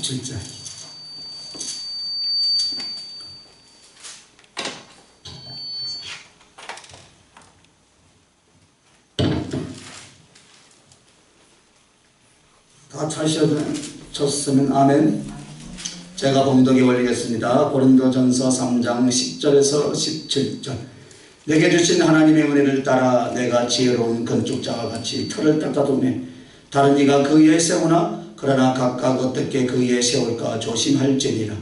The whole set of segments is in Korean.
17절. 다 찾으셨으면 아멘. 제가 봉독에 올리겠습니다. 고린도전서 3장 10절에서 17절. 내게 주신 하나님의 은혜를 따라 내가 지혜로운 건축자와 같이 틀을 닦아두매 다른 이가 그 위에 세우나 그러나 각각 어떻게 그 위에 세울까 조심할지니라.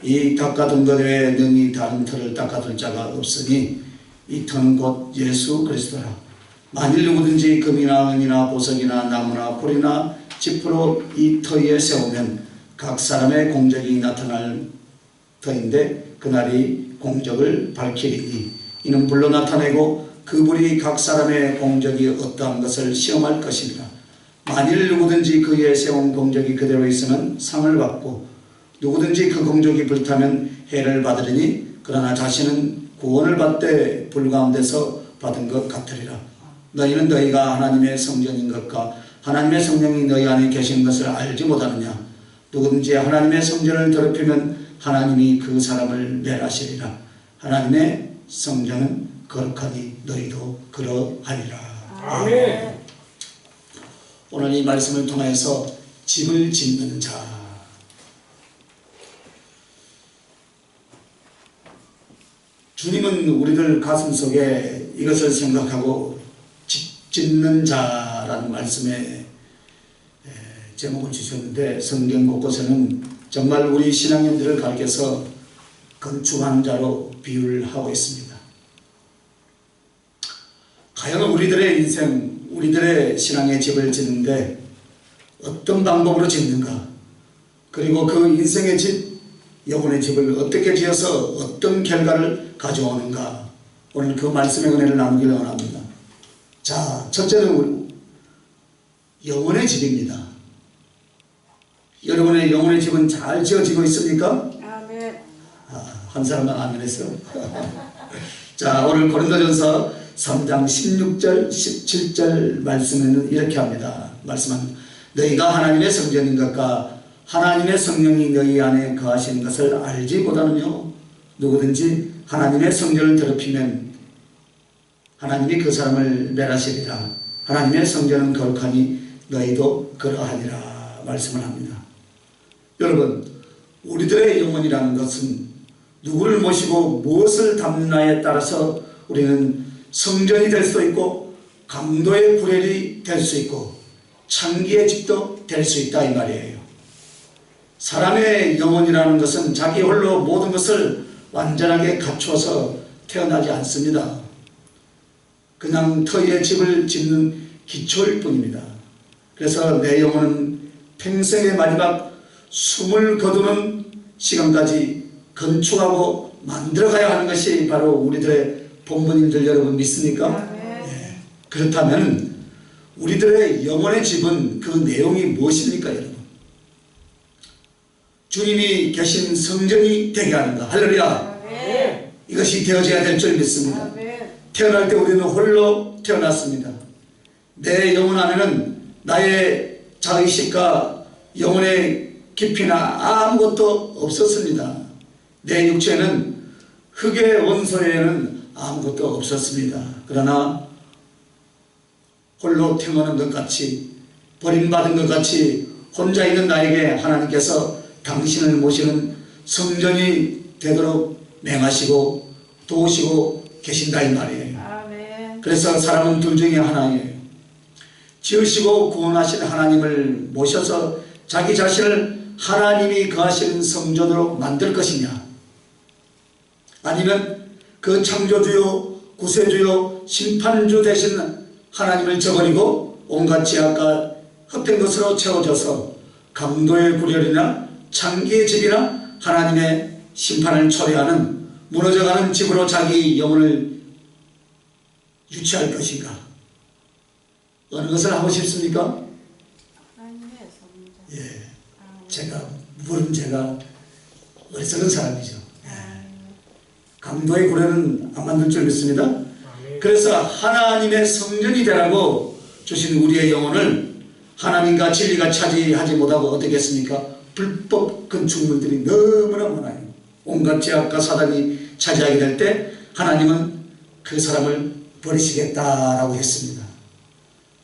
이 닦아둔 것 외에 능히 다른 틀을 닦아둘 자가 없으니 이 터는 곧 예수 그리스도라. 만일 누구든지 금이나 은이나 보석이나 나무나 풀이나 짚으로 이 터 위에 세우면 각 사람의 공적이 나타날 터인데 그날이 공적을 밝히리니 이는 불로 나타내고 그 불이 각 사람의 공적이 어떠한 것을 시험할 것입니다. 만일 누구든지 그 위에 세운 공적이 그대로 있으면 상을 받고 누구든지 그 공적이 불타면 해를 받으리니 그러나 자신은 구원을 받되 불 가운데서 받은 것 같으리라. 너희는 너희가 하나님의 성전인 것과 하나님의 성령이 너희 안에 계신 것을 알지 못하느냐. 누구든지 하나님의 성전을 더럽히면 하나님이 그 사람을 멸하시리라. 하나님의 성전은 거룩하니 너희도 그러하리라. 아멘. 오늘 이 말씀을 통하여서 집을 짓는 자, 주님은 우리들 가슴속에 이것을 생각하고 집 짓는 자라는 말씀에 제목을 주셨는데 성경 곳곳에는 정말 우리 신앙인들을 가르쳐서 건축하는 자로 비유를 하고 있습니다. 과연 우리들의 인생, 우리들의 신앙의 집을 짓는데 어떤 방법으로 짓는가, 그리고 그 인생의 집, 영혼의 집을 어떻게 지어서 어떤 결과를 가져오는가, 오늘 그 말씀의 은혜를 나누기를 원합니다. 자, 첫째는 영혼의 집입니다. 여러분의 영혼의 집은 잘 지어지고 있습니까? 아멘. 한 사람만 아멘 했어요. 자, 오늘 고린도전서 3장 16절 17절 말씀에는 이렇게 합니다. 말씀은 너희가 하나님의 성전인 것과 하나님의 성령이 너희 안에 거하시는 것을 알지 못하느뇨. 누구든지 하나님의 성전을 더럽히면 하나님이 그 사람을 멸하시리라. 하나님의 성전은 거룩하니 너희도 그러하니라 말씀을 합니다. 여러분, 우리들의 영혼이라는 것은 누구를 모시고 무엇을 담느냐에 따라서 우리는 성전이 될 수도 있고 강도의 구렐이 될 수 있고 창기의 집도 될 수 있다 이 말이에요. 사람의 영혼이라는 것은 자기 홀로 모든 것을 완전하게 갖춰서 태어나지 않습니다. 그냥 터에 집을 짓는 기초일 뿐입니다. 그래서 내 영혼은 평생의 마지막 숨을 거두는 시간까지 건축하고 만들어가야 하는 것이 바로 우리들의 본분인들 여러분 믿습니까? 예. 그렇다면 우리들의 영혼의 집은 그 내용이 무엇입니까 여러분? 주님이 계신 성전이 되게 하는가. 할렐루야. 아멘. 이것이 되어져야 될 줄 믿습니다. 아멘. 태어날 때 우리는 홀로 태어났습니다. 내 영혼 안에는 나의 자의식과 영혼의 깊이나 아무것도 없었습니다. 내 육체는 흙의 원소에는 아무것도 없었습니다. 그러나 홀로 태어난 것 같이, 버림받은 것 같이 혼자 있는 나에게 하나님께서 당신을 모시는 성전이 되도록 맹하시고 도우시고 계신다 이 말이에요. 아멘. 그래서 사람은 둘 중에 하나예요. 지으시고 구원하신 하나님을 모셔서 자기 자신을 하나님이 거하시는 성전으로 만들 것이냐, 아니면 그 창조주요 구세주요 심판주 되신 하나님을 저버리고 온갖 죄악과 헛된 것으로 채워져서 강도의 구렬이나 창기의 집이나 하나님의 심판을 초래하는 무너져가는 집으로 자기 영혼을 유치할 것인가? 어느 것을 하고 싶습니까? 하나님의 성전. 예, 제가 어리석은 사람이죠. 강도의 구례는 안 만들 줄 믿습니다. 그래서 하나님의 성전이 되라고 주신 우리의 영혼을 하나님과 진리가 차지하지 못하고 어떻게 했습니까? 불법 건축물들이 너무나 많아요. 온갖 죄악과 사단이 차지하게 될 때 하나님은 그 사람을 버리시겠다라고 했습니다.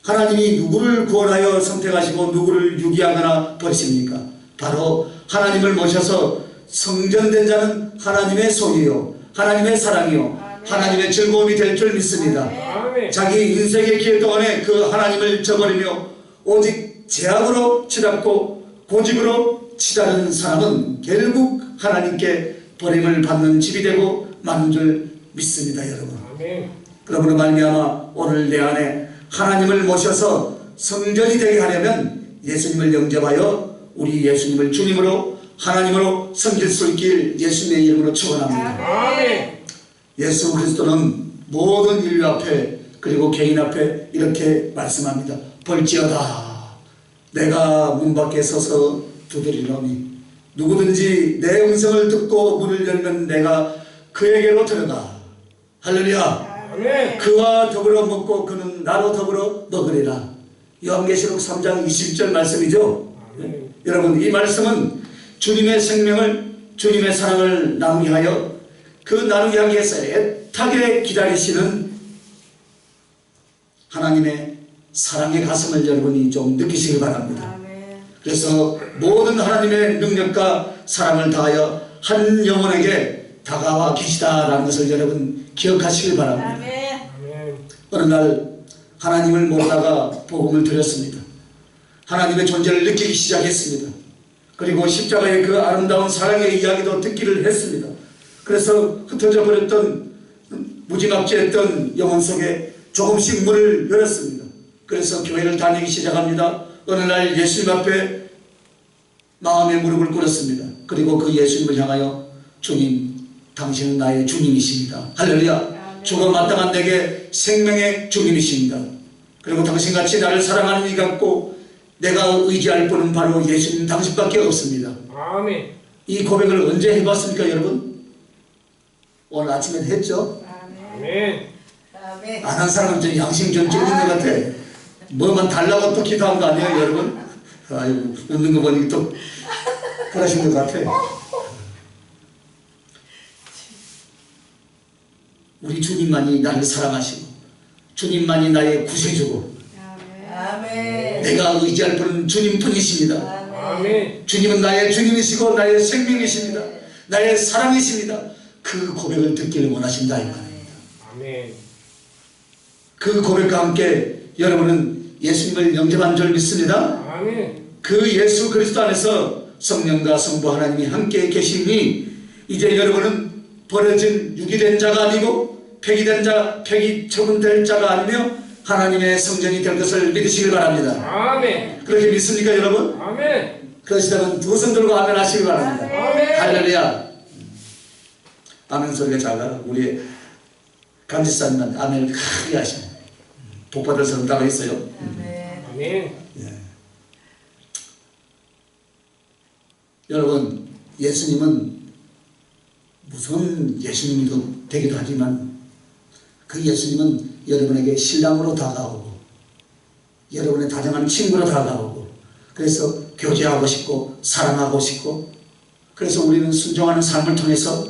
하나님이 누구를 구원하여 선택하시고 누구를 유기하거나 버리십니까? 바로 하나님을 모셔서 성전된 자는 하나님의 소유요, 하나님의 사랑이요, 하나님의 즐거움이 될 줄 믿습니다. 자기 인생의 기회 동안에 그 하나님을 저버리며 오직 죄악으로 치닫고 고집으로 치닫는 사람은 결국 하나님께 버림을 받는 집이 되고 마는 줄 믿습니다, 여러분. 그러므로 말미암아 오늘 내 안에 하나님을 모셔서 성전이 되게 하려면 예수님을 영접하여 우리 예수님을 주님으로 하나님으로 섬길 수 있길 예수님의 이름으로 축원합니다. 예수 그리스도는 모든 인류 앞에 그리고 개인 앞에 이렇게 말씀합니다. 볼지어다 내가 문 밖에 서서 두드리노니 누구든지 내 음성을 듣고 문을 열면 내가 그에게로 들어가. 할렐루야. 그와 더불어 먹고 그는 나로 더불어 먹으리라. 요한계시록 3장 20절 말씀이죠. 여러분, 이 말씀은 주님의 생명을, 주님의 사랑을 나누게 하여 그 나누게 하기 위해서 애타게 기다리시는 하나님의 사랑의 가슴을 여러분이 좀 느끼시길 바랍니다. 그래서 모든 하나님의 능력과 사랑을 다하여 한 영혼에게 다가와 계시다라는 것을 여러분 기억하시길 바랍니다. 어느 날 하나님을 모르다가 복음을 드렸습니다. 하나님의 존재를 느끼기 시작했습니다. 그리고 십자가의 그 아름다운 사랑의 이야기도 듣기를 했습니다. 그래서 흩어져 버렸던 무지막지했던 영혼 속에 조금씩 문을 열었습니다. 그래서 교회를 다니기 시작합니다. 어느 날 예수님 앞에 마음의 무릎을 꿇었습니다. 그리고 그 예수님을 향하여 주님, 당신은 나의 주님이십니다. 할렐루야. 주가 마땅한 내게 생명의 주님이십니다. 그리고 당신같이 나를 사랑하는 이 같고 내가 의지할 분은 바로 예수님 당신밖에 없습니다. 아멘. 이 고백을 언제 해봤습니까, 여러분? 오늘 아침에 했죠? 아멘. 안 한 사람은 좀 양심 좀 찔린 것 같아. 뭐만 달라고 또 기도한 거 아니에요, 여러분? 아이고, 웃는 거 보니 또 그러신 것 같아. 우리 주님만이 나를 사랑하시고 주님만이 나의 구세주고 내가 의지할 분은 주님뿐이십니다. 아멘. 주님은 나의 주님이시고 나의 생명이십니다. 나의 사랑이십니다. 그 고백을 듣기를 원하신다 이 말입니다. 아멘. 그 고백과 함께 여러분은 예수님을 영접한 줄 믿습니다. 아멘. 그 예수 그리스도 안에서 성령과 성부 하나님이 함께 계시니 이제 여러분은 버려진 유기된 자가 아니고 폐기된 자, 폐기 처분될 자가 아니며 하나님의 성전이 될 것을 믿으시길 바랍니다. 아멘. 그렇게 믿습니까, 여러분? 아멘. 그러시다면 두 손 들고 아멘 하시기 바랍니다. 아멘. 할렐루야. 아멘 소리가 작아. 우리 감지사님은 아멘을 크게 하시네. 복받을 사람 따로 있어요. 아멘. 예. 여러분, 예수님은 무슨 예수님도 되기도 하지만 그 예수님은 여러분에게 신랑으로 다가오고 여러분의 다정한 친구로 다가오고 그래서 교제하고 싶고 사랑하고 싶고 그래서 우리는 순종하는 삶을 통해서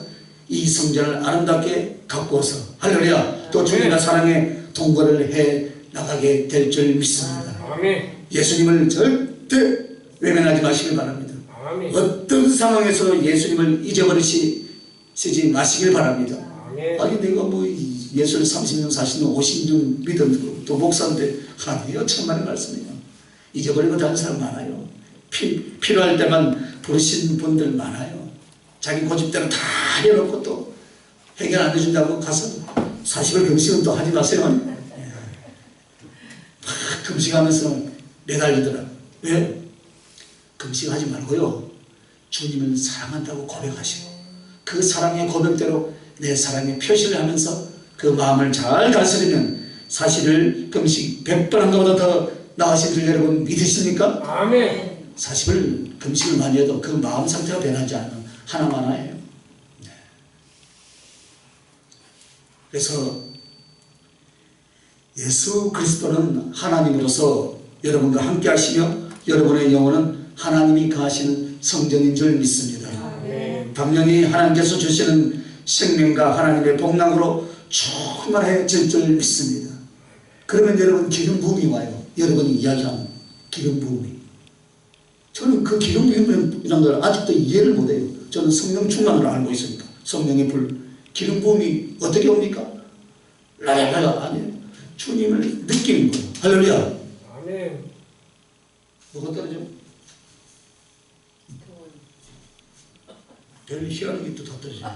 이 성전을 아름답게 가꾸어서 할렐루야 또 주님과 사랑의 동거를 해 나가게 될 줄 믿습니다. 아멘. 예수님을 절대 외면하지 마시길 바랍니다. 아멘. 어떤 상황에서 예수님을 잊어버리시지 마시길 바랍니다. 아멘. 아니 내가 뭐 예수를 30년 40년 50년 믿은 또 목사인데 아니요 천만의 말씀이에요. 잊어버리고 다른 사람 많아요. 필요할 때만 부르신 분들 많아요. 자기 고집대로 다 해놓고 또 해결 안 해준다고 가서 40일 금식은 또 하지 마세요. 금식하면서 매달리더라. 왜? 금식하지 말고요. 주님을 사랑한다고 고백하시고 그 사랑의 고백대로 내 사랑의 표시를 하면서 그 마음을 잘 다스리면 사실을 금식 100번 한 것보다 더 나으신 줄 여러분 믿으십니까? 아멘. 40을 금식을 많이 해도 그 마음 상태가 변하지 않는 하나만하예요. 네. 그래서 예수 그리스도는 하나님으로서 여러분과 함께 하시며 여러분의 영혼은 하나님이 거하시는 성전인 줄 믿습니다. 아멘. 당연히 하나님께서 주시는 생명과 하나님의 복락으로 충만해질 줄 믿습니다. 그러면 여러분 기름 부음이 와요. 여러분이 이야기하는 기름 부음이. 저는 그 기름 부음이라는 걸 아직도 이해를 못해요. 저는 성령 충만으로 알고 있으니까. 성령의 불, 기름 부음이 어떻게 옵니까? 라라라가 아니에요. 주님을 느끼는 거예요. 할렐루야. 아멘. 뭐가 떨어져? 별 희한한 게 또 다 떨어져.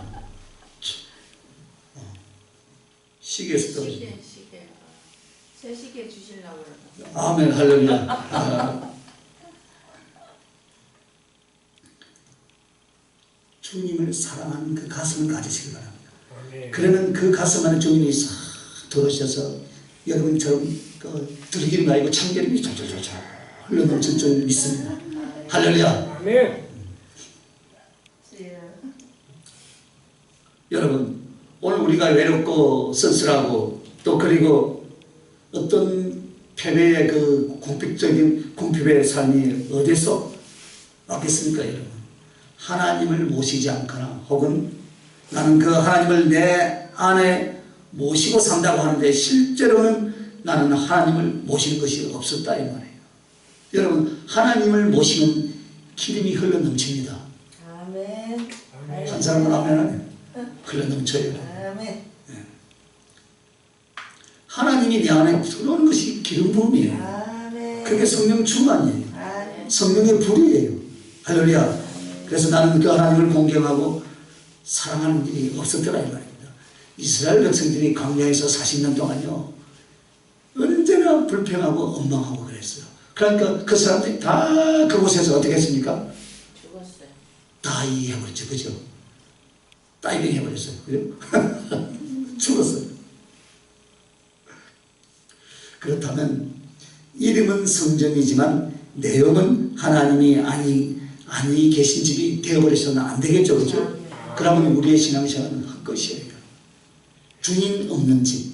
시계에서 떨어져. 시계. 새 시계 주시려고 그러다. 아멘. 할렐루야. 주님을 사랑하는 그 가슴을 가지시기 바랍니다. 아멘. 그러면 그 가슴 안에 주님이 싹 들어오셔서 여러분처럼 그 들기름이 아니고 참기름이 쫙쫙쫙 흘러넘칠 줄 믿습니다. 할렐루야. 아멘. 여러분 오늘 우리가 외롭고 쓸쓸하고 또 그리고 어떤 패배의 그 궁핍의 삶이 어디서 왔겠습니까 여러분? 하나님을 모시지 않거나 혹은 나는 그 하나님을 내 안에 모시고 산다고 하는데 실제로는 나는 하나님을 모시는 것이 없었다 이 말이에요. 여러분 하나님을 모시는 기름이 흘러넘칩니다. 아멘. 한 사람은 아멘 흘러넘쳐요. 아멘. 하나님이 내 안에 들어오는 것이 기름 부음이에요. 아멘. 그게 성령 충만이에요. 아멘. 성령의 불이에요. 할렐루야. 그래서 나는 그 하나님을 공경하고 사랑하는 일이 없었더라 이 말입니다. 이스라엘 백성들이 광야에서 40년 동안요 언제나 불평하고 원망하고 그랬어요. 그러니까 그 사람들이 다 그곳에서 어떻게 했습니까? 죽었어요. 다이 해버렸죠. 그죠? 다이빙 해버렸어요. 그죠? 죽었어요. 그렇다면 이름은 성전이지만 내용은 하나님이 아니 계신 집이 되어버리셔서는 안 되겠죠. 그죠? 그러면 우리의 신앙생활은 헛것이에요. 주인 없는 집,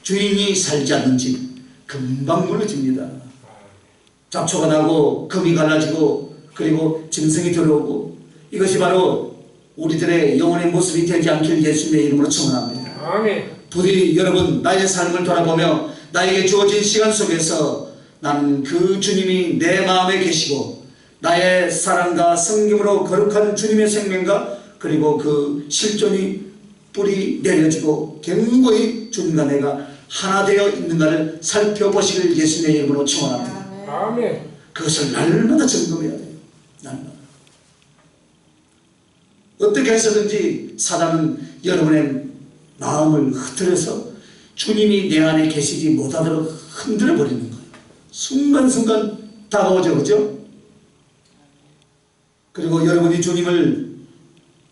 주인이 살지 않는 집 금방 무너집니다. 잡초가 나고 금이 갈라지고 그리고 짐승이 들어오고 이것이 바로 우리들의 영혼의 모습이 되지 않길 예수님의 이름으로 축원합니다. 아멘. 부디 여러분 나의 삶을 돌아보며 나에게 주어진 시간 속에서 나는 그 주님이 내 마음에 계시고 나의 사랑과 성김으로 거룩한 주님의 생명과 그리고 그 실존이 뿌리 내려지고 견고히 주님과 내가 하나 되어 있는가를 살펴보시길 예수님의 이름으로 축원합니다. 아멘. 그것을 날마다 점검해야 돼요. 날마다. 어떻게 해서든지 사단은 여러분의 마음을 흐트려서 주님이 내 안에 계시지 못하도록 흔들어 버리는 거예요. 순간순간 다가오죠. 그죠? 그리고 여러분이 주님을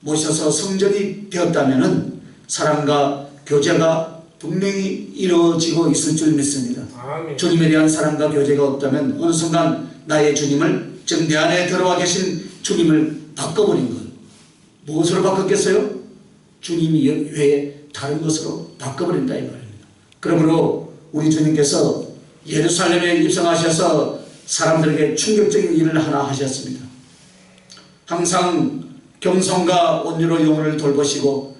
모셔서 성전이 되었다면 사랑과 교제가 분명히 이루어지고 있을 줄 믿습니다. 아멘. 주님에 대한 사랑과 교제가 없다면 어느 순간 나의 주님을 즉 내 안에 들어와 계신 주님을 바꿔버린 것. 무엇으로 바꿨겠어요? 주님이 외에 다른 것으로 바꿔버린다 이 말입니다. 그러므로 우리 주님께서 예루살렘에 입성하셔서 사람들에게 충격적인 일을 하나 하셨습니다. 항상 겸손과 온유로 영혼을 돌보시고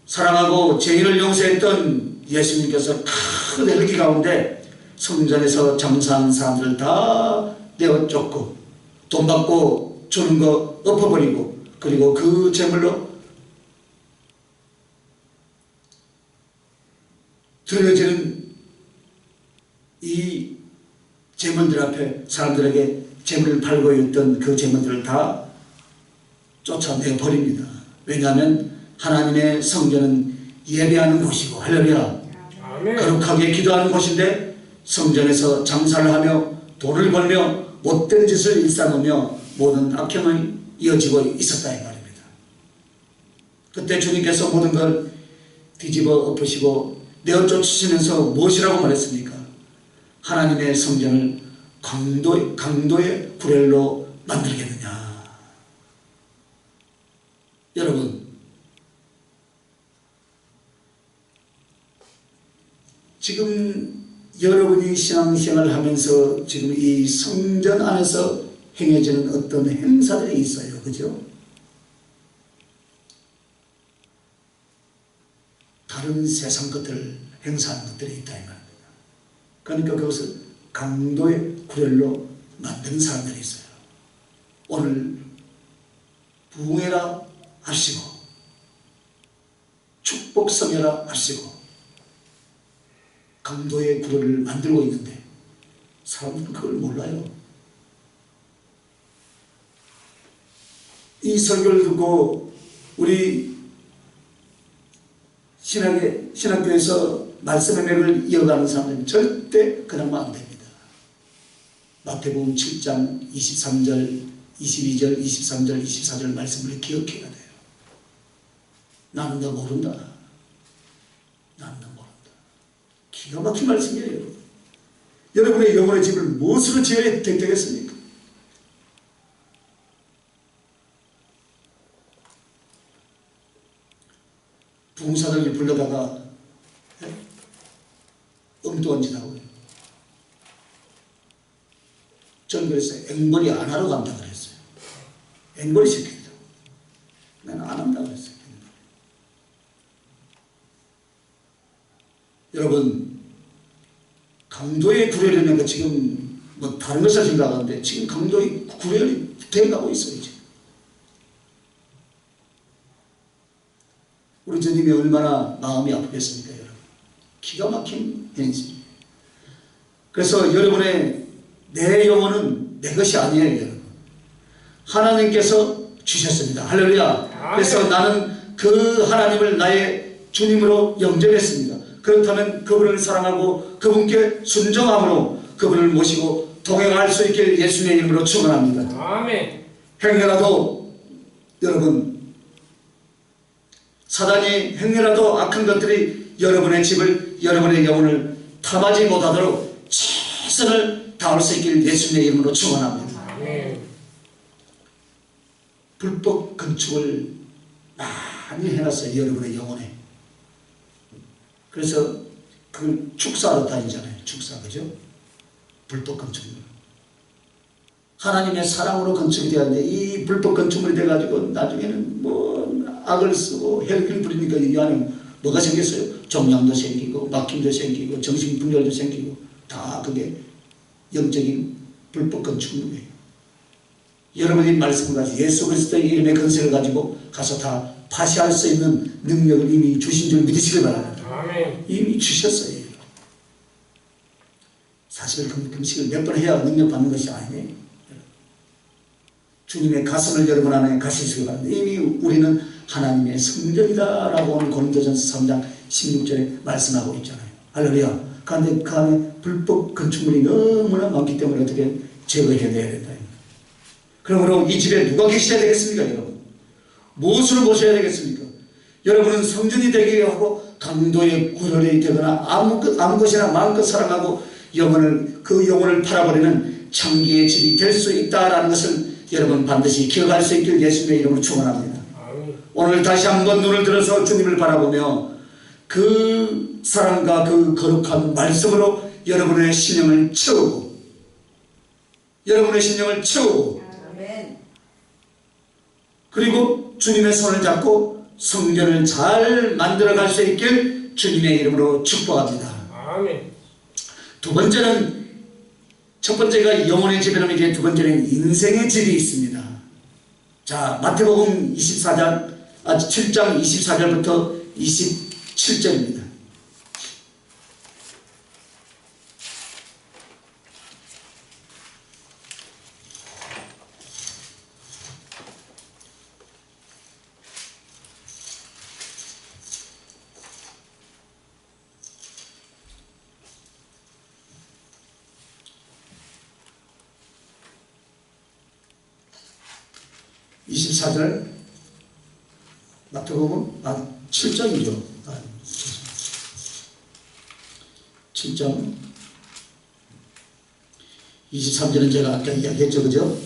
사랑하고 죄인을 용서했던 예수님께서 큰 헬기 가운데 성전에서 장사한 사람들을 다 내어 쫓고 돈 받고 주는 거 엎어버리고 그리고 그 재물로 드려지는 이 재물들 앞에 사람들에게 재물을 팔고 있던 그 재물들을 다 쫓아내 버립니다. 왜냐하면 하나님의 성전은 예배하는 곳이고 할렐루야 아멘. 거룩하게 기도하는 곳인데 성전에서 장사를 하며 돈을 벌며 못된 짓을 일삼으며 모든 악행이 이어지고 있었다 이 말입니다. 그때 주님께서 모든 걸 뒤집어 엎으시고 내어 쫓으시면서 무엇이라고 말했습니까? 하나님의 성전을 강도의 구렐로 만들겠느냐. 여러분 지금 여러분이 신앙생활을 하면서 지금 이 성전 안에서 행해지는 어떤 행사들이 있어요. 그죠? 다른 세상 것들을 행사하는 것들이 있다 이 말입니다. 그러니까 그것을 강도의 구렬로 만드는 사람들이 있어요. 오늘 부흥회라 하시고 축복성회라 하시고 강도의 구렬을 만들고 있는데 사람들은 그걸 몰라요. 이 설교를 듣고 우리 신학교에서 말씀의 맥을 이어가는 사람들은 절대 그러면 안 됩니다. 마태복음 7장 23절, 22절, 23절, 24절 말씀을 기억해야 돼요. 나는 너 모른다. 나는 너 모른다. 기가 막힌 말씀이에요, 여러분. 여러분의 영혼의 집을 무엇으로 지어야 되겠습니까? 부흥사들을 불러다가 엉뚱한 짓 하고요. 저는 그랬어요. 앵벌이 안 하러 간다 그랬어요. 앵벌이 시키겠다고. 나는 안 한다 그랬어요. 여러분, 강도의 구렬이라는 거 지금 뭐 다른 것을 생각하는데 지금 강도의 구렬이 돼가고 있어요. 지금. 우리 주님이 얼마나 마음이 아프겠습니까, 여러분? 기가 막힌 현실이에요. 그래서 여러분의 내 영혼은 내 것이 아니에요, 여러분. 하나님께서 주셨습니다. 할렐루야. 그래서 나는 그 하나님을 나의 주님으로 영접했습니다. 그렇다면 그분을 사랑하고 그분께 순종함으로 그분을 모시고 동행할 수 있길 예수님의 이름으로 축원합니다. 아멘. 행여라도 여러분 사단이 행여라도 악한 것들이 여러분의 집을 여러분의 영혼을 탐하지 못하도록 최선을 다할 수 있길 예수님의 이름으로 축원합니다. 아멘. 불법 건축을 많이 해놨어요, 여러분의 영혼에. 그래서 그 축사로 다니잖아요. 축사, 그죠? 불법 건축물. 하나님의 사랑으로 건축이 되었는데 이 불법 건축물이 돼가지고 나중에는 뭐 악을 쓰고 헬기를 부리니까 이 안에 뭐가 생겼어요? 종양도 생기고 막힘도 생기고 정신분열도 생기고 다 그게 영적인 불법 건축물이에요. 여러분이 말씀을 가지고 예수 그리스도의 이름의 건세를 가지고 가서 다 파시할 수 있는 능력을 이미 주신 줄 믿으시길 바랍니다. 아멘. 이미 주셨어요. 사실 금식을 몇 번 해야 능력 받는 것이 아니에요. 주님의 가슴을 여러분 안에 가시시기 바랍니다. 이미 우리는 하나님의 성전이다라고 오늘 고린도전서 3장 16절에 말씀하고 있잖아요. 할렐루야. 그런데 그 안에 불법 건축물이 너무나 많기 때문에 어떻게 제거해야 된다. 그러므로 이 집에 누가 계셔야 되겠습니까, 여러분? 무엇을 모셔야 되겠습니까? 여러분은 성전이 되게 하고 강도의 구렬이 되거나 아무 것이나 마음껏 사랑하고 그 영혼을 팔아버리는 창기의 집이 될 수 있다라는 것을 여러분 반드시 기억할 수 있길 예수님의 이름으로 축원합니다. 오늘 다시 한번 눈을 들어서 주님을 바라보며 그 사랑과 그 거룩한 말씀으로 여러분의 신령을 채우고 그리고 주님의 손을 잡고 성전을 잘 만들어갈 수 있길 주님의 이름으로 축복합니다. 아멘. 두 번째는, 첫 번째가 영혼의 집이라면 이제 두 번째는 인생의 집이 있습니다. 자, 마태복음 7장 24절부터 27절입니다. 마태복음 7장이죠. 7장 23절은 제가 아까 이야기했죠, 그죠?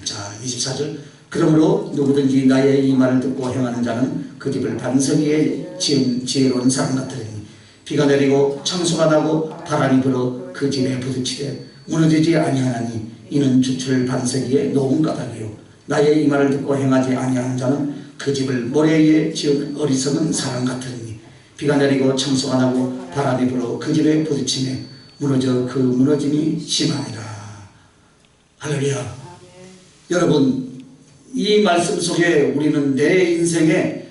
자, 24절. 그러므로 누구든지 나의 이 말을 듣고 행하는 자는 그 집을 반석 위에 지은 지혜로운 사람 같으니 비가 내리고 창수가 나고 바람이 불어 그 집에 부딪히되 무너지지 아니하나니 이는 주출 반석이에 놓은 까닭이요 나의 이 말을 듣고 행하지 아니하는 자는 그 집을 모래 위에 지은 어리석은 사람 같으니 비가 내리고 청소가 나고 바람이 불어 그 집에 부딪히며 무너져 그 무너짐이 심하니라. 할렐루야. 여러분, 이 말씀 속에 우리는 내 인생에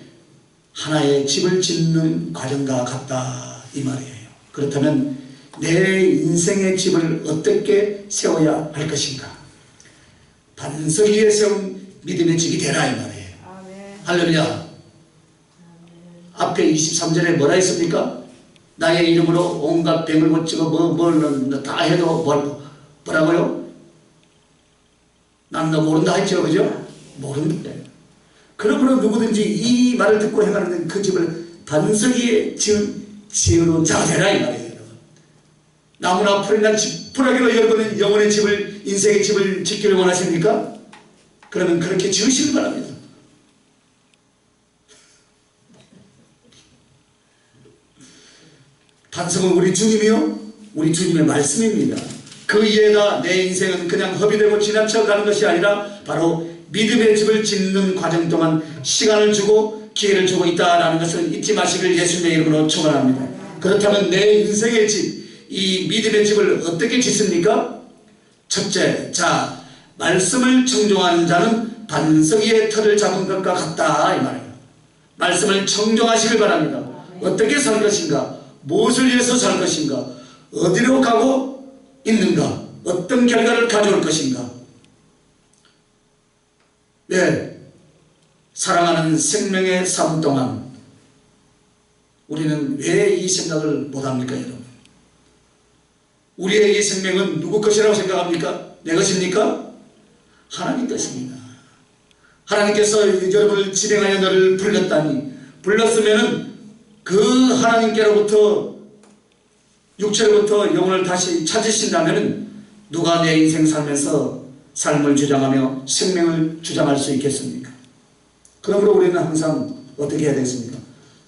하나의 집을 짓는 과정과 같다 이 말이에요. 그렇다면 내 인생의 집을 어떻게 세워야 할 것인가? 반석 위에 세운 믿음의 집이 되라 이 말이에요. 할렐루야. 앞에 23절에 뭐라 했습니까? 나의 이름으로 온갖 병을 고치고 뭘 다 해도 뭐라고요? 난 너 모른다 했죠, 그죠? 모른다. 그러므로 누구든지 이 말을 듣고 행하는 그 집을 반석 위에 지은 자가 되라 이 말이에요. 나무나 풀이나 지푸라기로 여러분은 영혼의 집을, 인생의 집을 짓기를 원하십니까? 그러면 그렇게 지으시길 바랍니다. 반석은 우리 주님이요, 우리 주님의 말씀입니다. 그 이에다 내 인생은 그냥 허비되고 지나쳐가는 것이 아니라 바로 믿음의 집을 짓는 과정 동안 시간을 주고 기회를 주고 있다는 것을 잊지 마시길 예수님의 이름으로 축원합니다. 그렇다면 내 인생의 집, 이 믿음의 집을 어떻게 짓습니까? 첫째, 자, 말씀을 청종하는 자는 반석 위에 터를 잡은 것과 같다 이 말이에요. 말씀을 청종하시길 바랍니다. 어떻게 살 것인가? 무엇을 위해서 살 것인가? 어디로 가고 있는가? 어떤 결과를 가져올 것인가? 네, 사랑하는 생명의 삶 동안 우리는 왜 이 생각을 못합니까 여러분? 우리의 이 생명은 누구 것이라고 생각합니까? 내 것입니까? 하나님 것입니다. 하나님께서 여러분을 진행하여 너를 불렀다니, 불렀으면은 그 하나님께로부터 육체로부터 영혼을 다시 찾으신다면 누가 내 인생 살면서 삶을 주장하며 생명을 주장할 수 있겠습니까? 그러므로 우리는 항상 어떻게 해야 되겠습니까?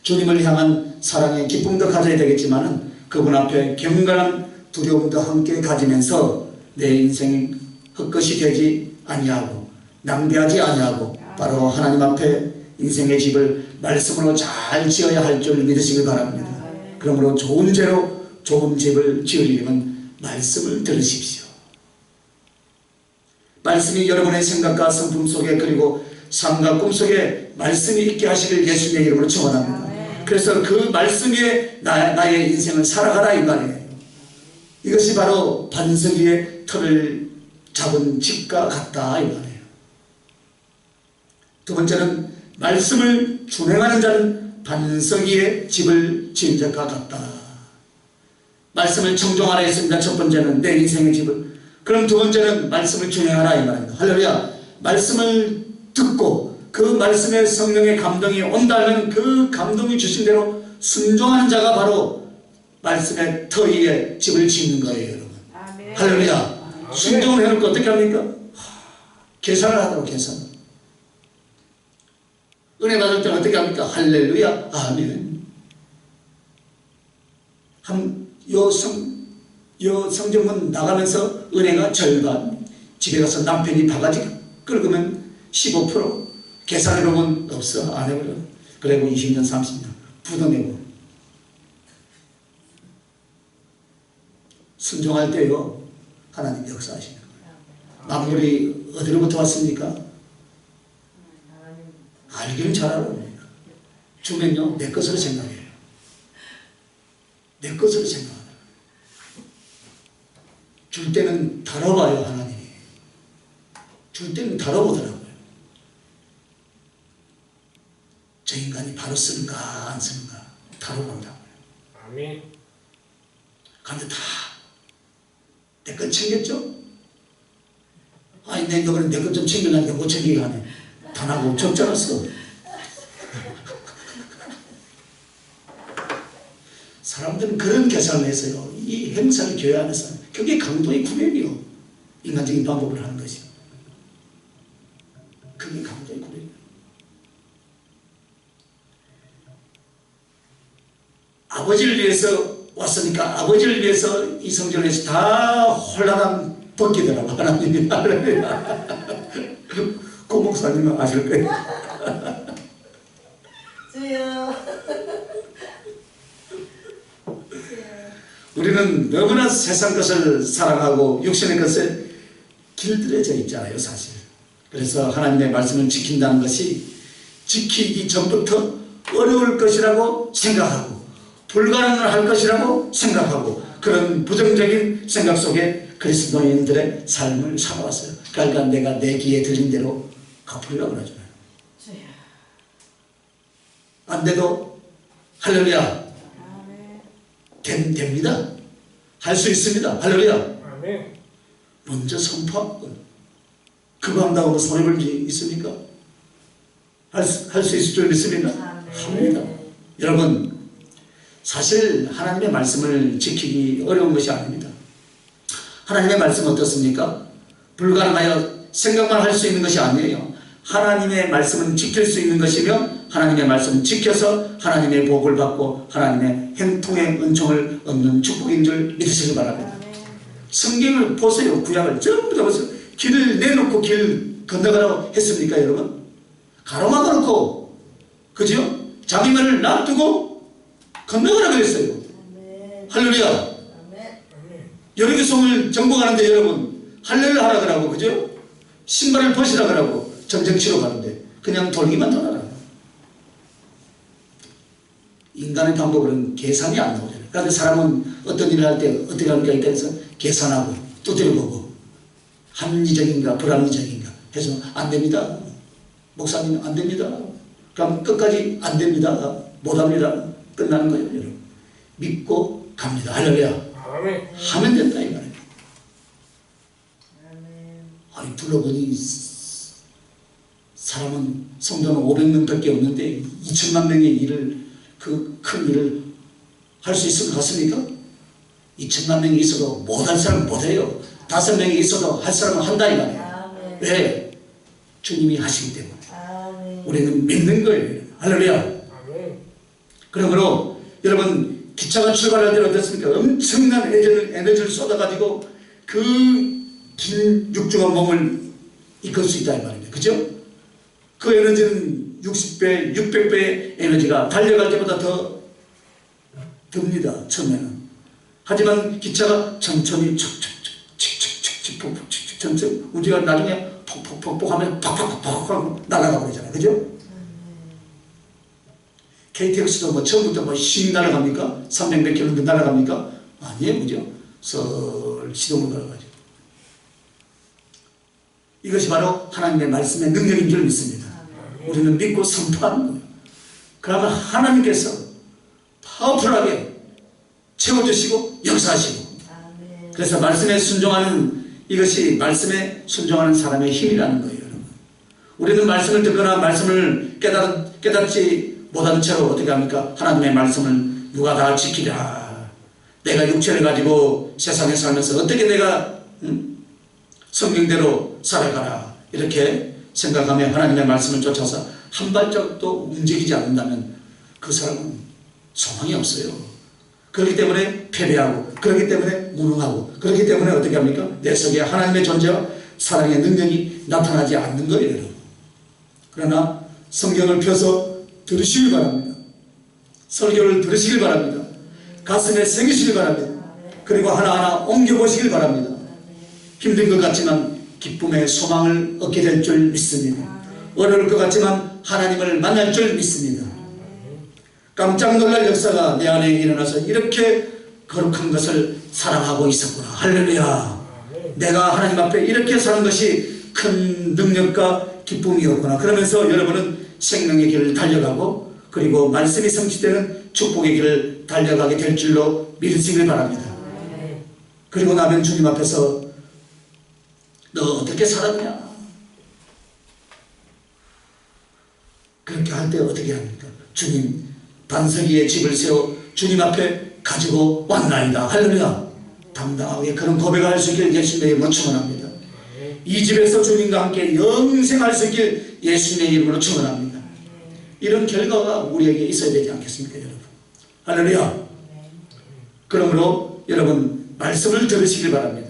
주님을 향한 사랑의 기쁨도 가져야 되겠지만 그분 앞에 경건한 두려움도 함께 가지면서 내 인생이 헛것이 되지 아니하고 낭비하지 아니하고 바로 하나님 앞에 인생의 집을 말씀으로 잘 지어야 할 줄 믿으시길 바랍니다. 그러므로 좋은 죄로 좋은 집을 지으려면 말씀을 들으십시오. 말씀이 여러분의 생각과 성품 속에 그리고 삶과 꿈 속에 말씀이 있게 하시길 예수님의 이름으로 축원합니다. 그래서 그 말씀 위에 나의 인생을 살아가라 이 말이에요. 이것이 바로 반석 위에 터를 잡은 집과 같다 이 말이에요. 두 번째는 말씀을 준행하는 자는 반석 위에 집을 지은 자가 같다. 말씀을 청종하라 했습니다. 첫 번째는 내 인생의 집을. 그럼 두 번째는 말씀을 준행하라 이 말입니다. 할렐루야. 말씀을 듣고 그 말씀의 성령의 감동이 온다면 그 감동이 주신 대로 순종하는 자가 바로 말씀의 터 위에 집을 짓는 거예요 여러분. 아멘. 할렐루야. 아멘. 순종을 해놓고 어떻게 합니까? 계산을 하도록 계산. 은혜 받을 때는 어떻게 합니까? 할렐루야. 아멘. 요 성경문 나가면서 은혜가 절반, 집에 가서 남편이 바가지 긁으면 15%, 계산해보면 없어. 안 해버려. 그리고 20년, 30년 부도내고. 순종할 때요, 하나님 역사하시는 거예요. 만물이 어디로부터 왔습니까? 알기는 잘 알아요. 주면요, 내 것으로 생각해요. 내 것으로 생각하는 거예요. 줄 때는 다뤄봐요, 하나님이. 줄 때는 다뤄보더라고요. 저 인간이 바로 쓰는가 안 쓰는가 다뤄본다고요. 아멘. 그런데 다 내 것 챙겼죠? 아니 내 이번에 내 것 좀 챙기려니까 못 챙기게 하네. 단하고 적잖았어. 사람들은 그런 계산을 해서요, 이 행사를 교회 안에서 그게 강도의 구별이요. 인간적인 방법을 하는 것이요. 그게 강도의 구별이요. 아버지를 위해서 왔으니까 아버지를 위해서 이 성전에서 다 홀라당 벗기더라고 하나님이. 그 목사님은 아실 거예요. 주여. 우리는 너무나 세상 것을 사랑하고 육신의 것에 길들여져 있잖아요 사실. 그래서 하나님의 말씀을 지킨다는 것이 지키기 전부터 어려울 것이라고 생각하고 불가능을 할 것이라고 생각하고 그런 부정적인 생각 속에 그리스도인들의 삶을 살아왔어요. 그러니까 내가 내 귀에 들린 대로 갚으려고 그러잖아요. 주여. 안 돼도 할렐루야 아멘. 됩니다. 할 수 있습니다. 할렐루야. 아멘. 먼저 선포하고 그거 한다고 손해볼 일이 있습니까? 할 수 있을 줄 믿습니까? 합니다. 여러분 사실 하나님의 말씀을 지키기 어려운 것이 아닙니다. 하나님의 말씀은 어떻습니까? 불가능하여 생각만 할 수 있는 것이 아니에요. 하나님의 말씀은 지킬 수 있는 것이며 하나님의 말씀은 지켜서 하나님의 복을 받고 하나님의 행통의 은총을 얻는 축복인 줄 믿으시기 바랍니다. 성경을 보세요. 구약을 전부 다 보세요. 길을 내놓고 길 건너가라고 했습니까 여러분? 가로막아 놓고 그죠? 자기만을 놔두고 건너가라 그랬어요. 할렐루야. 아멘. 여리고성을 정복하는데 여러분 할례를 하라 그러고 그죠? 신발을 벗으라 그러고 전쟁 치러 가는데 그냥 돌기만 하라. 인간의 방법으로는 계산이 안 나오잖아요. 그런데 사람은 어떤 일을 할 때 어떻게 합니까? 이때서 계산하고 두드려보고 합리적인가 불합리적인가 해서 안 됩니다. 목사님 안 됩니다. 그럼 끝까지 안 됩니다. 못합니다. 끝나는 거예요. 여러분. 믿고 갑니다. 할렐루야. 아멘. 하면 된다 이 말이에요. 아멘. 아니 불러보니 사람은 성도는 500명밖에 없는데 2천만 명의 일을 그 큰 일을 할 수 있을 것 같습니까? 2천만 명이 있어도 못할 사람은 못해요. 5명이 있어도 할 사람은 한다 이 말이에요. 아멘. 왜? 주님이 하시기 때문에 아멘. 우리는 믿는 거예요. 할렐루야. 아멘. 그러므로 여러분 기차가 출발할 때는 어떻습니까? 엄청난 에너지를 쏟아가지고 그 긴 육중한 몸을 이끌 수 있다 이 말입니다. 그죠? 그 에너지는 60배, 600배의 에너지가 달려갈 때보다 더 듭니다. 처음에는. 하지만 기차가 천천히 천천히 우리가 나중에 퍽퍽퍽퍽 하면 팍팍팍팍 하고 날아가 버리잖아요. 그죠? KTX도 뭐 처음부터 뭐 씩 날아갑니까? 300몇 킬로미터 날아갑니까? 아니에요. 그죠? 설 시동을 걸어가지고. 이것이 바로 하나님의 말씀의 능력인 줄 믿습니다. 우리는 믿고 선포하는 거예요. 그러면 하나님께서 파워풀하게 채워주시고 역사하시고 아멘. 그래서 말씀에 순종하는 이것이 말씀에 순종하는 사람의 힘이라는 거예요. 여러분. 우리는 말씀을 듣거나 말씀을 깨닫지 못한 채로 어떻게 합니까? 하나님의 말씀을 누가 다 지키랴. 내가 육체를 가지고 세상에 살면서 어떻게 내가 성경대로 살아가라 이렇게 생각하며 하나님의 말씀을 쫓아서 한 발짝도 움직이지 않는다면 그 사람은 소망이 없어요. 그렇기 때문에 패배하고 그렇기 때문에 무능하고 그렇기 때문에 어떻게 합니까? 내 속에 하나님의 존재와 사랑의 능력이 나타나지 않는 거예요. 여러분. 그러나 성경을 펴서 들으시길 바랍니다. 설교를 들으시길 바랍니다. 가슴에 새기시길 바랍니다. 그리고 하나하나 옮겨보시길 바랍니다. 힘든 것 같지만 기쁨의 소망을 얻게 될 줄 믿습니다. 어려울 것 같지만 하나님을 만날 줄 믿습니다. 깜짝 놀랄 역사가 내 안에 일어나서 이렇게 거룩한 것을 사랑하고 있었구나. 할렐루야. 내가 하나님 앞에 이렇게 사는 것이 큰 능력과 기쁨이었구나. 그러면서 여러분은 생명의 길을 달려가고 그리고 말씀이 성취되는 축복의 길을 달려가게 될 줄로 믿으시길 바랍니다. 그리고 나면 주님 앞에서 너 어떻게 살았냐? 그렇게 할 때 어떻게 합니까? 주님 반석 위에 집을 세워 주님 앞에 가지고 왔나이다. 할렐루야. 당당하게 그런 고백을 할 수 있길 예수님의 이름으로 축원합니다. 이 집에서 주님과 함께 영생할 수 있길 예수님의 이름으로 축원합니다. 이런 결과가 우리에게 있어야 되지 않겠습니까 여러분? 할렐루야. 그러므로 여러분 말씀을 들으시길 바랍니다.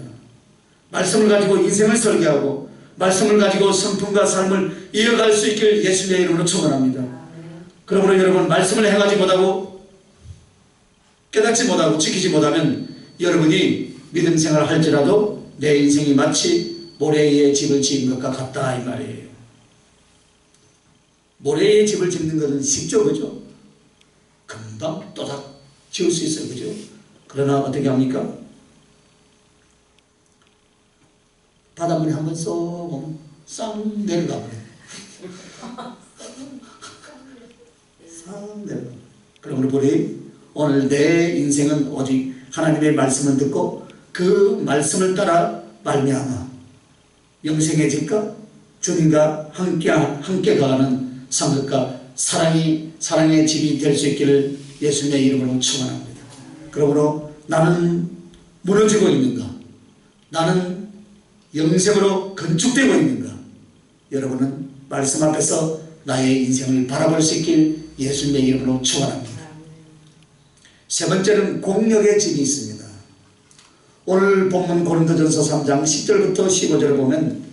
말씀을 가지고 인생을 설계하고 말씀을 가지고 성품과 삶을 이어갈 수 있기를 예수님의 이름으로 축원합니다. 그러므로 여러분 말씀을 행하지 못하고 깨닫지 못하고 지키지 못하면 여러분이 믿음 생활을 할지라도 내 인생이 마치 모래 위에 집을 지은 것과 같다 이 말이에요. 모래 위에 집을 짓는 것은 쉽죠, 그죠? 금방 또닥 지을 수 있어요, 그죠? 그러나 어떻게 합니까? 바닷물이 한번 쏙 오면 싹 내려가 버려요. 싹 내려가. 그러므로 우리 오늘 내 인생은 오직 하나님의 말씀을 듣고 그 말씀을 따라 말미암아 영생의 집과 주님과 함께 가는 상급과 사랑의 집이 될 수 있기를 예수님의 이름으로 축원합니다. 그러므로 나는 무너지고 있는가? 나는 영생으로 건축되고 있는가? 여러분은 말씀 앞에서 나의 인생을 바라볼 수 있길 예수님의 이름으로 축원합니다. 세 번째는 공력의 집이 있습니다. 오늘 본문 고린도전서 3장 10절부터 15절을 보면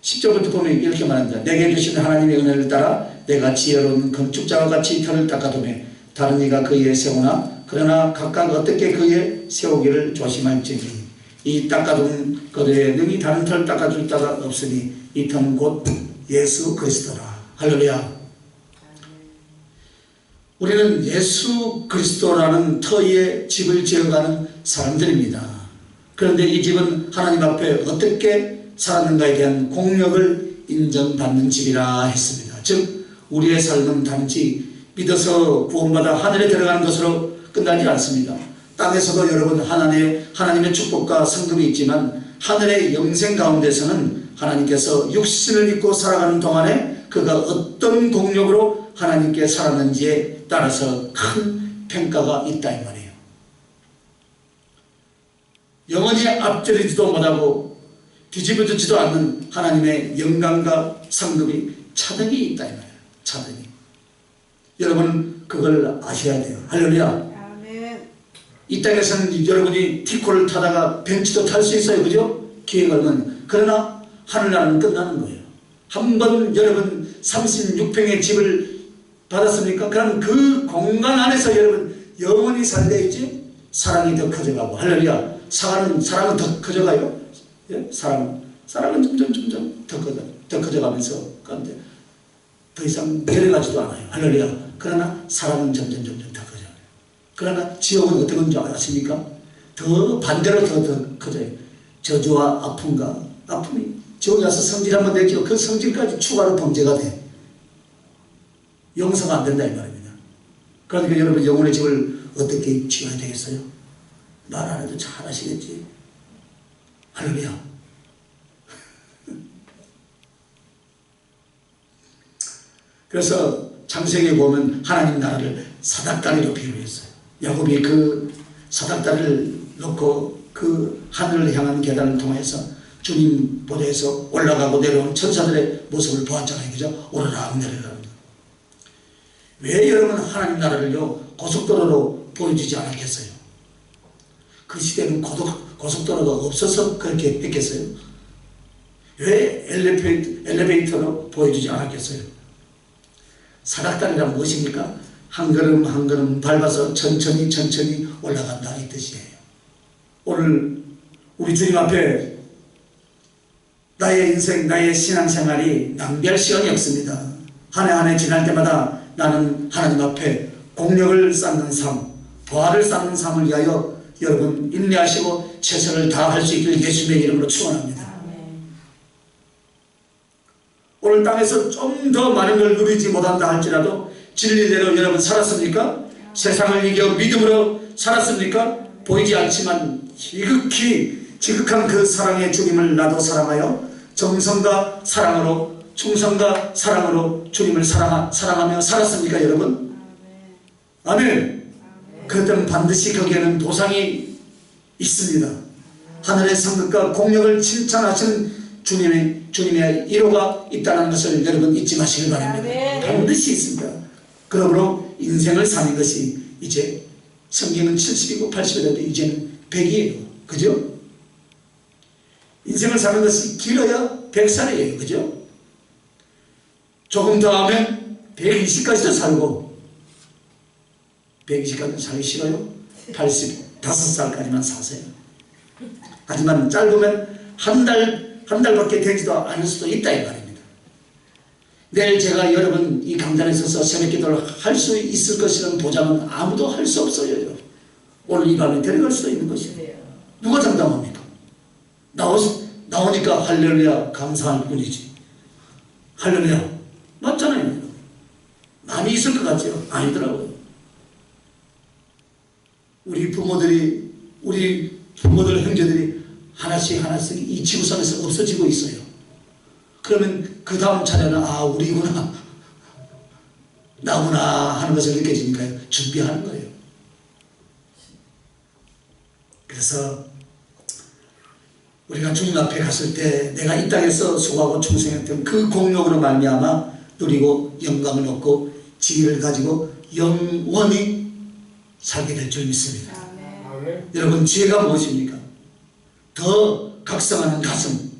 10절부터 보면 이렇게 말합니다. 내게 주신 하나님의 은혜를 따라 내가 지혜로운 건축자와 같이 터를 닦아두매 다른 이가 그 위에 세우나 그러나 각각 어떻게 그 위에 세우기를 조심할지니 이 닦아둔 그들의 능히 다른 터를 닦아줄 자가 없으니 이 터는 곧 예수 그리스도라. 할렐루야. 우리는 예수 그리스도라는 터 위에 집을 지어가는 사람들입니다. 그런데 이 집은 하나님 앞에 어떻게 살았는가에 대한 공력을 인정받는 집이라 했습니다. 즉 우리의 삶은 단지 믿어서 구원받아 하늘에 들어가는 것으로 끝나지 않습니다. 땅에서도 여러분 하나님의 축복과 상급이 있지만 하늘의 영생 가운데서는 하나님께서 육신을 입고 살아가는 동안에 그가 어떤 공력으로 하나님께 살았는지에 따라서 큰 평가가 있다 이 말이에요. 영원히 앞서지도 못하고 뒤집어지지도 않는 하나님의 영광과 상급이 차등이 있다 이 말이에요. 차등이. 여러분 그걸 아셔야 돼요. 할렐루야. 아멘. 이 땅에서는 여러분이 티코를 타다가 벤츠도 탈 수 있어요. 그죠? 기회가 얼마나. 그러나 하늘나라는 끝나는 거예요. 한번 여러분 36평의 집을 받았습니까? 그럼 그 공간 안에서 여러분 영원히 살려야지 사랑이 더 커져가고. 할렐루야. 사랑은 더 커져가요. 예? 사랑은 점점 더 커져가면서 그런데 더 이상 내려가지도 않아요. 할렐루야. 그러나 사랑은 점점 더 커져요. 그러나 지옥은 어떤 건지 아십니까? 더 반대로 더 커져요. 저주와 아픔이 지옥에 가서 성질 한번 내죠. 그 성질까지 추가로 범죄가 돼. 용서가 안 된다 이 말입니다. 그러니까 여러분 영혼의 집을 어떻게 지어야 되겠어요? 말 안 해도 잘 아시겠지. 할렐루야. 그래서 창세기에 보면 하나님 나라를 사닥다리로 비유했어요. 야곱이 그 사닥다리를 놓고 그 하늘을 향하는 계단을 통해서 주님 보좌에서 올라가고 내려오는 천사들의 모습을 보았잖아요. 그죠? 오르락 내리락. 왜 여러분 하나님 나라를요 고속도로로 보여주지 않았겠어요? 그 시대는 고속도로가 없어서 그렇게 했겠어요? 왜 엘리베이터로 보여주지 않았겠어요? 사닥다리란 무엇입니까? 한 걸음 한 걸음 밟아서 천천히 올라간다 이 뜻이에요. 오늘 우리 주님 앞에 나의 인생, 나의 신앙생활이 낭비할 시간이 없습니다. 한 해 한 해 지날 때마다 나는 하나님 앞에 공력을 쌓는 삶, 부활을 쌓는 삶을 위하여 여러분 인내하시고 최선을 다할 수 있기를 예수님의 이름으로 축원합니다. 오늘 땅에서 좀 더 많은 걸 누리지 못한다 할지라도 진리대로 여러분 살았습니까? 세상을 이겨 믿음으로 살았습니까? 보이지 않지만 지극한 그 사랑의 주님을 나도 사랑하여 정성과 사랑으로 충성과 사랑으로 주님을 사랑하며 살았습니까 여러분? 아멘. 그랬다면 반드시 거기에는 보상이 있습니다. 하늘의 상급과 공력을 칭찬하시는 주님의 위로가 있다는 것을 여러분 잊지 마시길 바랍니다. 반드시 있습니다. 그러므로 인생을 사는 것이 이제 성경은 70이고 80이라도 이제는 100이에요. 그죠? 인생을 사는 것이 길어야 100살이에요. 그죠? 조금 더 하면 120까지도 살고 120까지 살기 싫어요? 85살까지만 사세요. 하지만 짧으면 한 달밖에 되지도 않을 수도 있다 이 말입니다. 내일 제가 여러분 이 강단에 있어서 새벽기도를 할 수 있을 것이라는 보장은 아무도 할 수 없어요. 오늘 이 밤에 데려갈 수도 있는 것이에요. 누가 장담합니까? 나오니까 할렐루야 감사할 뿐이지. 할렐루야 맞잖아요. 많이 있을 것 같죠? 아니더라고요. 우리 부모들 형제들이 하나씩 이 지구상에서 없어지고 있어요. 그러면 그 다음 차례는 아 우리구나 나구나 하는 것을 느껴지니까요. 준비하는 거예요. 그래서 우리가 주님 앞에 갔을 때 내가 이 땅에서 수고하고 충성했던 그 공력으로 말미암아 누리고 영광을 얻고 지위를 가지고 영원히 살게 될 줄 믿습니다. 아멘. 여러분 지혜가 무엇입니까? 더 각성하는 가슴.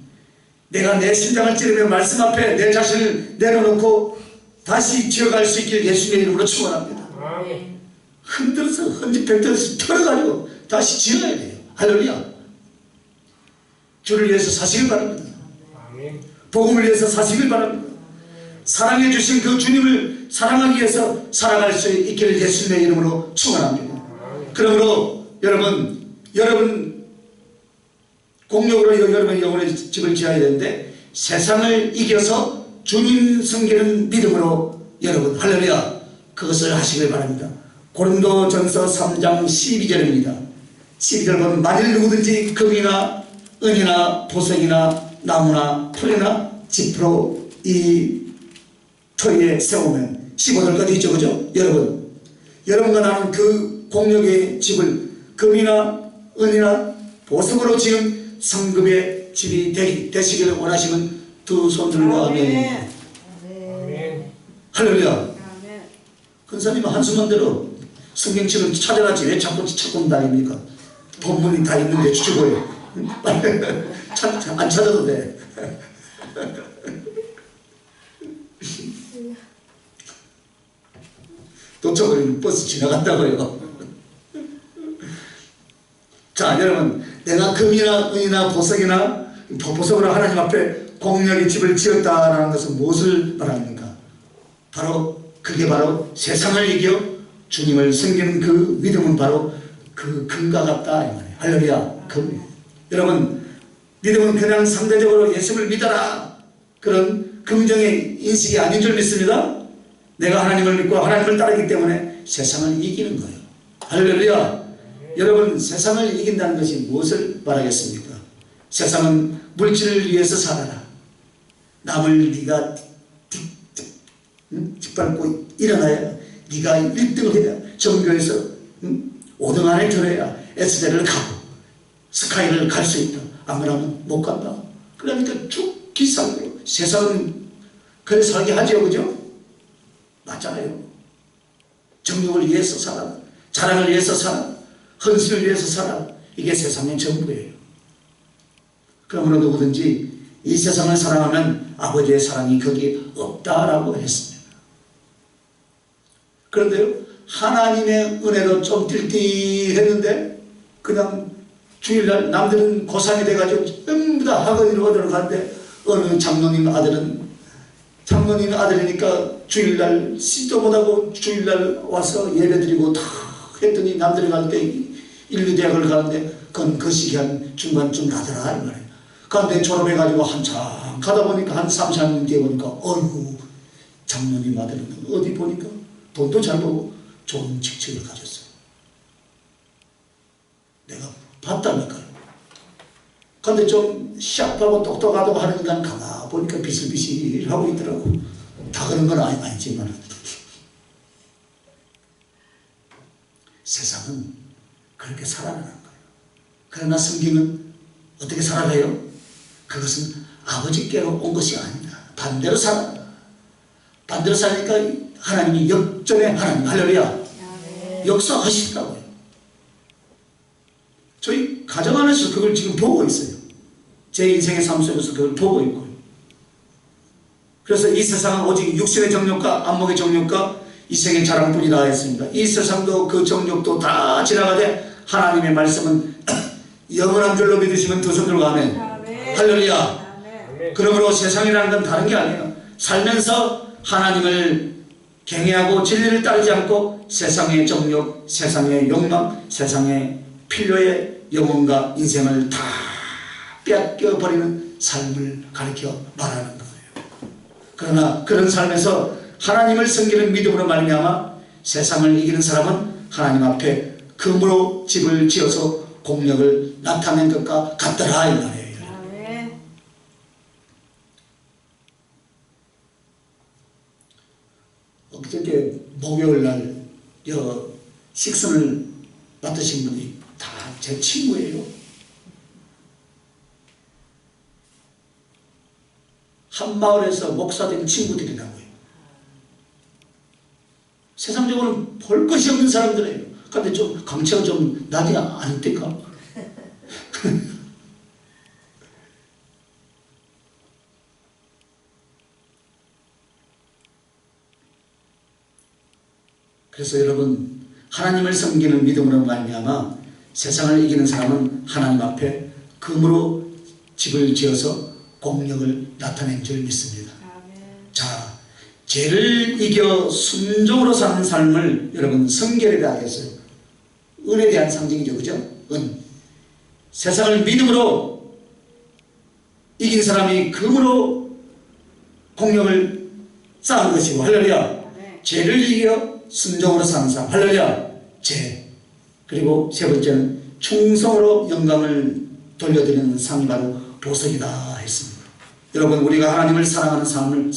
내가 내 심장을 찌르며 말씀 앞에 내 자신을 내려놓고 다시 지어갈 수 있길 예수님의 이름으로 축원합니다. 아멘. 흔들어서 헌집백들어서 털어가지고 다시 지어야 돼요. 할렐루야. 주를 위해서 사시길 바랍니다. 아멘. 복음을 위해서 사시길 바랍니다. 사랑해 주신 그 주님을 사랑하기 위해서 살아갈 수 있기를 예수님의 이름으로 축원합니다. 그러므로 여러분 공력으로 여러분의 영혼의 집을 지어야 되는데 세상을 이겨서 주님 섬기는 믿음으로 여러분 할렐루야 그것을 하시길 바랍니다. 고린도전서 3장 12절입니다. 12절 보면 만일 누구든지 금이나 은이나 보석이나 나무나 풀이나 지프로 이 터위에 세우면 15절까지 있죠. 그죠? 여러분과 나는 그 공력의 집을 금이나 은이나 보석으로 지은 성금의 집이 되시기를 원하시면 두 손 들고 아멘. 아멘. 할렐루야. 근사님은 한숨만 들어 성경책을 찾아놨지 왜 자꾸 찾고 다닙니까? 본문이 다 있는데 주고요. 안 찾아도 돼. 놓쳐버리면 버스 지나간다고요. 자 여러분 내가 금이나 은이나 보석으로 하나님 앞에 공력의 집을 지었다라는 것은 무엇을 말합니까? 그게 바로 세상을 이겨 주님을 섬기는 그 믿음은 바로 그 금과 같다 이 말이에요. 할렐루야. 여러분 믿음은 그냥 상대적으로 예수를 믿어라 그런 긍정의 인식이 아닌 줄 믿습니다. 내가 하나님을 믿고 하나님을 따르기 때문에 세상을 이기는 거예요. 할렐루야. 여러분 세상을 이긴다는 것이 무엇을 말하겠습니까? 세상은 물질을 위해서 살아라. 남을 네가 짓밟고 일어나야 네가 1등을 해야 전교에서 5등 안에 들어야 S대를 가고 스카이를 갈 수 있다. 안 그러면 못 간다. 그러니까 죽기 살고 세상은 그래 살게 하죠. 그죠? 맞잖아요. 정욕을 위해서 살아. 자랑을 위해서 살아. 헌신을 위해서 살아. 이게 세상의 전부예요. 그러므로 누구든지 이 세상을 사랑하면 아버지의 사랑이 거기에 없다라고 했습니다. 그런데요 하나님의 은혜로 좀 띨띨했는데 그냥 주일날 남들은 고3이 돼가지고 전부 다 학원으로 들어가는데 어느 장로님 아들이니까 주일날 시도 못하고 주일날 와서 예배드리고 다 했더니 남들이 갈 때 인류대학을 가는데 그건 그 시기 한 중반쯤 가더라 이 말이에요. 그런데 졸업해가지고 한참 가다 보니까 한 3, 4년 뒤에 보니까 어이구 장로님 아들은 어디 보니까 돈도 잘 벌고 좋은 직책을 가졌어요. 내가 봤다니까요. 근데 좀 샤프하고 똑똑하다고 하는 인간 가만 보니까 비실비실하고 있더라고. 다 그런 건 아니지만 세상은 그렇게 살아가는 거예요. 그러나 성경은 어떻게 살아가요? 그것은 아버지께로 온 것이 아니다. 반대로 살아. 반대로 사니까 하나님이 역전의 하나님 할렐루야 역사하시더라고요. 저희 가정 안에서 그걸 지금 보고 있어요. 제 인생의 삶 속에서 그걸 보고 있고요. 그래서 이 세상은 오직 육신의 정욕과 안목의 정욕과 이생의 자랑뿐이다 했습니다. 이 세상도 그 정욕도 다 지나가되 하나님의 말씀은 영원한 줄로 믿으시면 두 손 들고 아멘. 할렐루야. 아멘. 그러므로 세상이라는 건 다른 게 아니에요. 살면서 하나님을 경외하고 진리를 따르지 않고 세상의 정욕, 세상의 욕망, 세상의 필요의 영혼과 인생을 다 뺏겨버리는 삶을 가르쳐 말하는 거예요. 그러나 그런 삶에서 하나님을 섬기는 믿음으로 말미암아 세상을 이기는 사람은 하나님 앞에 금으로 집을 지어서 공력을 나타낸 것과 같더라 이 말이에요. 엊그저께 목요일날 식선을 맡으신 분이 다 제 친구예요. 한 마을에서 목사된 친구들이라고요. 세상적으로는 볼 것이 없는 사람들이에요. 근데 좀 강체가 좀 낮이 아닙니까? 그래서 여러분, 하나님을 섬기는 믿음으로 말미암아 세상을 이기는 사람은 하나님 앞에 금으로 집을 지어서 공력을 나타낸 줄 믿습니다. 자, 죄를 이겨 순종으로 사는 삶을 여러분 성결이라 하겠어요. 은에 대한 상징이죠, 그죠? 은. 세상을 믿음으로 이긴 사람이 금으로 공력을 쌓은 것이고, 할렐루야. 죄를 이겨 순종으로 사는 사람, 할렐루야. 죄. 그리고 세 번째는 충성으로 영광을 돌려드리는 삶이 바로 보석이다 했습니다. 여러분, 우리가 하나님을 사랑하는 삶을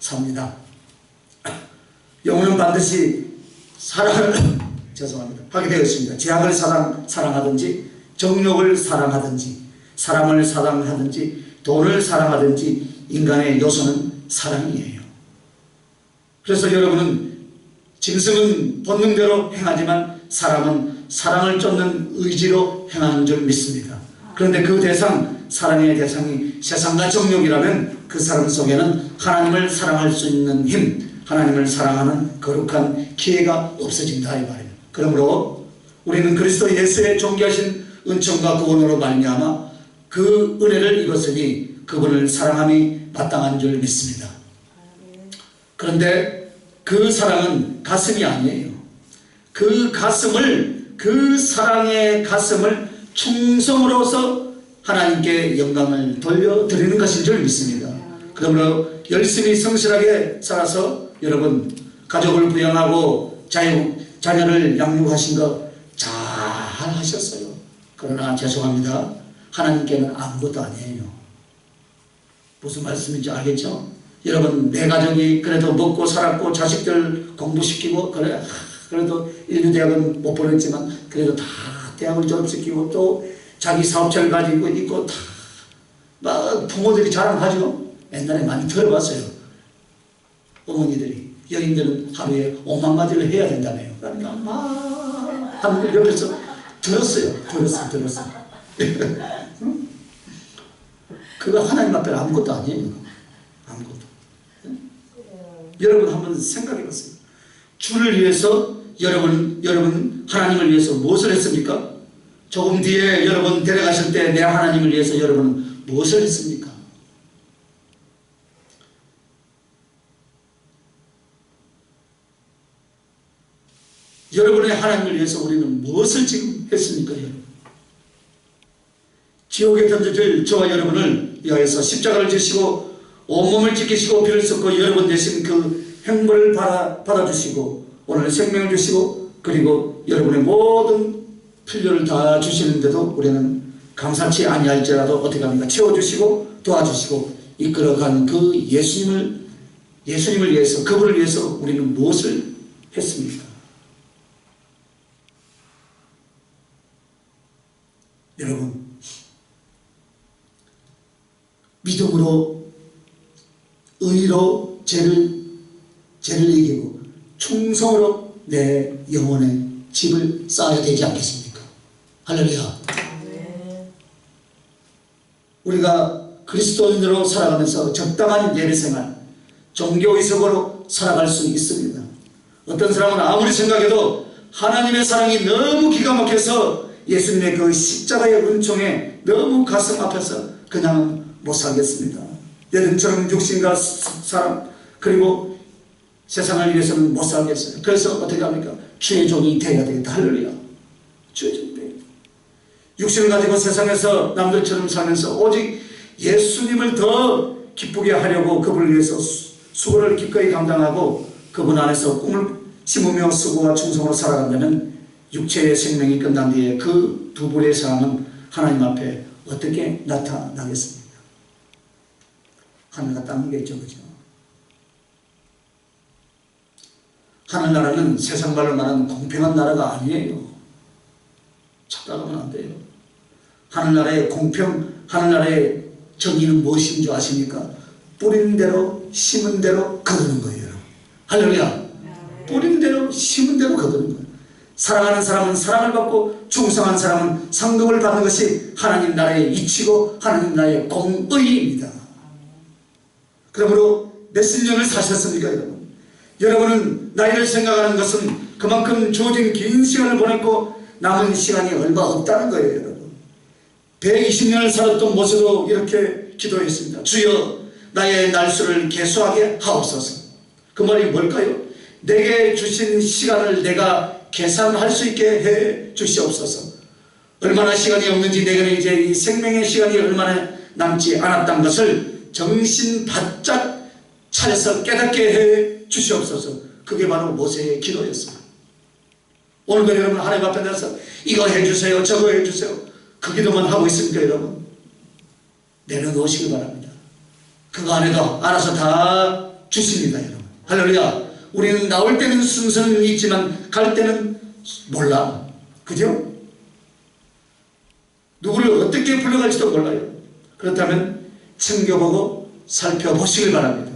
삽니다. 영혼은 반드시 사랑을 죄송합니다. 하게 되었습니다. 죄악을 사랑하든지 정욕을 사랑하든지 사람을 사랑하든지 돈을 사랑하든지 인간의 요소는 사랑이에요. 그래서 여러분은 짐승은 본능대로 행하지만 사람은 사랑을 쫓는 의지로 행하는 줄 믿습니다. 그런데 그 대상, 사랑의 대상이 세상과 정욕이라면 그 사람 속에는 하나님을 사랑할 수 있는 힘, 하나님을 사랑하는 거룩한 기회가 없어진다 이 말이에요. 그러므로 우리는 그리스도 예수의 존귀하신 은총과 구원으로 말미암아 그 은혜를 입었으니 그분을 사랑함이 마땅한 줄 믿습니다. 그런데 그 사랑은 가슴이 아니에요. 그 사랑의 가슴을 충성으로서 하나님께 영광을 돌려드리는 것인 줄 믿습니다. 그러므로 열심히 성실하게 살아서 여러분 가족을 부양하고 자녀를 양육하신 거 잘 하셨어요. 그러나 죄송합니다. 하나님께는 아무것도 아니에요. 무슨 말씀인지 알겠죠? 여러분, 내 가족이 그래도 먹고 살았고 자식들 공부시키고 그래, 그래도 인류대학은 못 보냈지만 그래도 다 대학을 졸업시키고 또 자기 사업체를 가지고 있고 다 막 부모들이 자랑하죠. 옛날에 많이 들어봤어요. 어머니들이 여인들은 하루에 5만 마디를 해야 된다며요. 그러니까 막 하는 옆에서 들었어요. 응? 그거 하나님 앞에 아무것도 아니에요. 아무것도. 여러분 한번 생각해 보세요. 주를 위해서 여러분 하나님을 위해서 무엇을 했습니까? 조금 뒤에 여러분 데려가실 때 내 하나님을 위해서 여러분은 무엇을 했습니까? 여러분의 하나님을 위해서 우리는 무엇을 지금 했습니까? 여러분? 지옥에 던져질 저와 여러분을 위하여서 십자가를 지시고 온몸을 지키시고 피를 쏟고 여러분 대신 그 행복을 받아주시고 오늘 생명을 주시고 그리고 여러분의 모든 필요를 다 주시는데도 우리는 감사치 아니할지라도 어떻게 합니까? 채워주시고 도와주시고 이끌어간 그 예수님을 위해서 그분을 위해서 우리는 무엇을 했습니까? 여러분 믿음으로 의로 죄를 이기고 충성으로 내 영혼의 집을 쌓아야 되지 않겠습니까? 할렐루야. 우리가 그리스도인으로 살아가면서 적당한 예배생활, 종교의식으로 살아갈 수 있습니다. 어떤 사람은 아무리 생각해도 하나님의 사랑이 너무 기가 막혀서 예수님의 그 십자가의 은총에 너무 가슴 아파서 그냥 못 살겠습니다. 여러분처럼 육신과 사람 그리고 세상을 위해서는 못 살겠어요. 그래서 어떻게 합니까? 주의 종이 되어야 되겠다. 할렐루야. 주의 종이 되겠다. 육신을 가지고 세상에서 남들처럼 살면서 오직 예수님을 더 기쁘게 하려고 그분을 위해서 수고를 기꺼이 감당하고 그분 안에서 꿈을 심으며 수고와 충성으로 살아간다면 육체의 생명이 끝난 뒤에 그 두 불의 삶은 하나님 앞에 어떻게 나타나겠습니까? 하늘과 땅이겠죠, 그죠? 하늘나라는 세상 말로 말하는 공평한 나라가 아니에요. 착각하면 안 돼요. 하늘나라의 공평, 하늘나라의 정의는 무엇인 줄 아십니까? 뿌린 대로 심은 대로 거두는 거예요. 할렐루야. 뿌린 대로 심은 대로 거두는 거예요. 사랑하는 사람은 사랑을 받고 충성한 사람은 상급을 받는 것이 하나님 나라의 이치고 하나님 나라의 공의입니다. 그러므로 몇십 년을 사셨습니까, 여러분? 여러분은 나이를 생각하는 것은 그만큼 주어진 긴 시간을 보냈고 남은 시간이 얼마 없다는 거예요, 여러분. 120년을 살았던 모세도 이렇게 기도했습니다. 주여, 나의 날수를 계수하게 하옵소서. 그 말이 뭘까요? 내게 주신 시간을 내가 계산할 수 있게 해 주시옵소서. 얼마나 시간이 없는지 내게는 이제 이 생명의 시간이 얼마나 남지 않았다는 것을 정신 바짝 차려서 깨닫게 해 주시옵소서. 그게 바로 모세의 기도였어요. 오늘도 여러분 하나님 앞에 나서 이거 해주세요, 저거 해주세요. 그 기도만 하고 있습니까, 여러분? 내려놓으시기 바랍니다. 그거 안에도 알아서 다 주십니다, 여러분. 할렐루야. 우리는 나올 때는 순서는 있지만 갈 때는 몰라. 그죠? 누구를 어떻게 불러갈지도 몰라요. 그렇다면 챙겨보고 살펴보시길 바랍니다.